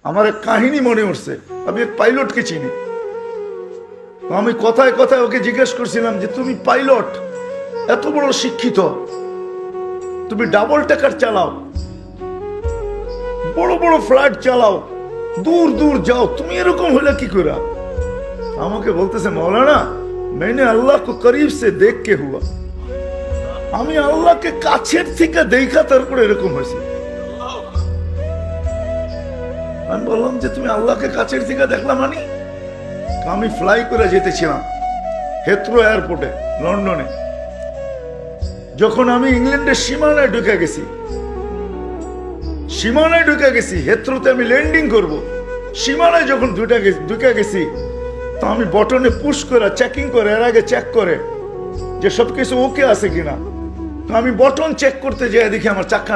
আমার এক কাহিনী মনে উঠছে। আমি এক পাইলটকে চিনি। আমি কথায় কথায় ওকে জিজ্ঞেস করছিলাম যে তুমি পাইলট, এত বড় শিক্ষিত, তুমি ডাবল টেকার চালাও, বড় বড় ফ্লাইট চালাও, দূর দূর যাও, তুমি এরকম হলে কি করে? আমাকে বলতেছে মৌলানা मैंने अल्लाह को करीब से देख के हुआ, আমি আল্লাহকে কাছের থেকে দেখা তারপরে এরকম হয়েছে। আমি বললাম যে তুমি আল্লাহকে কাছের থেকে দেখলা মানে? আমি ফ্লাই করে যেতেছিলাম হেথ্রো এয়ারপোর্টে লন্ডনে। যখন আমি ইংল্যান্ডের সীমানায় ঢুকে গেছি, হেথ্রোতে আমি ল্যান্ডিং করব, সীমানায় যখন ঢুকে গেছি তো আমি বটনে পুশ করে চেকিং করে, এর আগে চেক করে যে সবকিছু ওকে আছে কিনা। তো আমি বটন চেক করতে যাই, দেখি আমার চাক্কা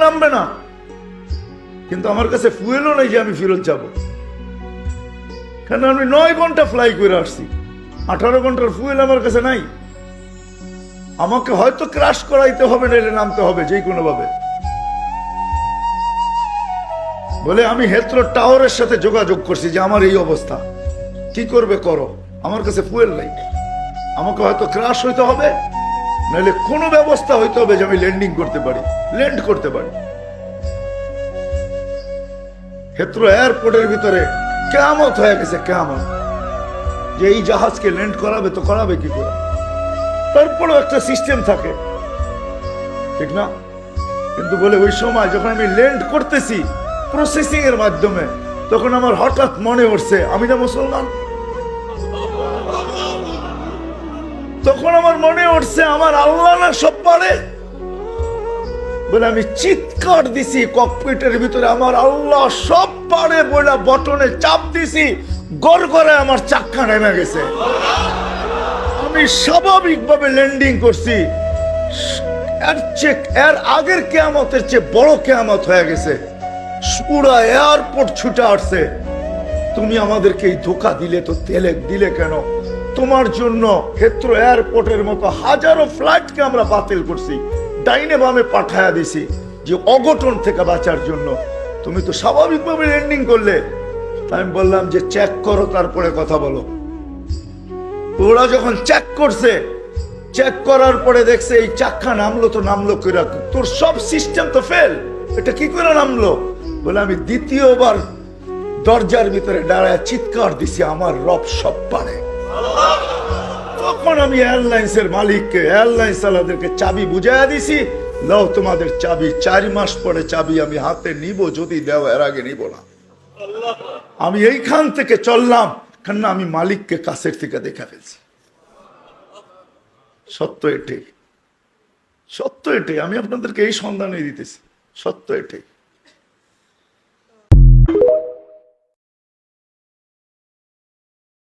নামবে না, কিন্তু আমার কাছে ফুয়েলও নাই যে আমি ফেরত যাব, কারণ আমি 9 ঘন্টা ফ্লাই করে আসছি, 18 ঘন্টার ফুয়েল আমার কাছে নাই। আমাকে হয়তো ক্রাশ করাইতে হবে, নাইলে নামতে হবে যে কোনো ভাবে। বলে আমি হেথ্রো টাওয়ারের সাথে যোগাযোগ করছি যে আমার এই অবস্থা, কি করবে করো, আমার কাছে ফুয়েল নাই, আমাকে হয়তো ক্রাশ হইতে হবে, নাহলে কোনো ব্যবস্থা হইতে হবে যে আমি ল্যান্ড করতে পারি। হেথ্রো এয়ারপোর্টের ভিতরে কিয়ামত হয়ে গেছে, কিয়ামত, যে এই জাহাজকে ল্যান্ড করাবে তো করাবে কি করে। তারপরেও একটা সিস্টেম থাকে, ঠিক না? কিন্তু বলে ওই সময় যখন আমি ল্যান্ড করতেছি প্রসেসিং এর মাধ্যমে, তখন আমার হঠাৎ মনে উঠছে আমি না মুসলমান। তখন আমার মনে উঠছে আমার আল্লাহ না সব পারে। বলে আমি চিৎকার দিছি ককপিটের ভিতরে, আমার আল্লাহ সব পারে বলে বটনে চাপ দিছি, গড়গড়ে আমার চাক্কা নেমে গেছে। আমি স্বাভাবিকভাবে ল্যান্ডিং করছি। এর আগের কিয়ামতের চেয়ে বড় কিয়ামত হয়ে গেছে। পুরা এয়ারপোর্ট ছুটে আসছে, তুমি আমাদেরকে এই ধোঁকা দিলে তো দিলে কেন? তোমার জন্য হেথ্রো এয়ারপোর্টের মতো হাজারো ফ্লাইটকে আমরা বাতিল করছি, ডাইনে বামে পাঠায়া দিছি যে অঘটন থেকে বাঁচার জন্য। তুমি তো স্বাভাবিকভাবে ল্যান্ডিং করলে। আমি বললাম যে চেক করো, তারপরে কথা বলো। ওরা যখন চেক করছে, চেক করার পরে দেখছে এই চাক্কা নামলো তো নামলো করে, তোর সব সিস্টেম তো ফেল, এটা কি করে নামলো? বলে আমি দ্বিতীয়বার দরজার ভিতরে দাঁড়ায় চিৎকার দিছি আমার রব সব পারে। তখন আমি এয়ারলাইন্সের মালিককে, এয়ারলাইন্স চালাদেরকে চাবি বুঝাইয়া দিছি, লাও তোমাদের চাবি, 4 মাস পরে চাবি আমি হাতে নিব, যদি দেও, এর আগে নিব না। আমি এইখান থেকে চললাম, কেন আমি মালিককে কাছের থেকে দেখা ফেলছি। সত্য এটাই, আমি আপনাদেরকে এই সন্ধানে দিতেছি, সত্য এটাই।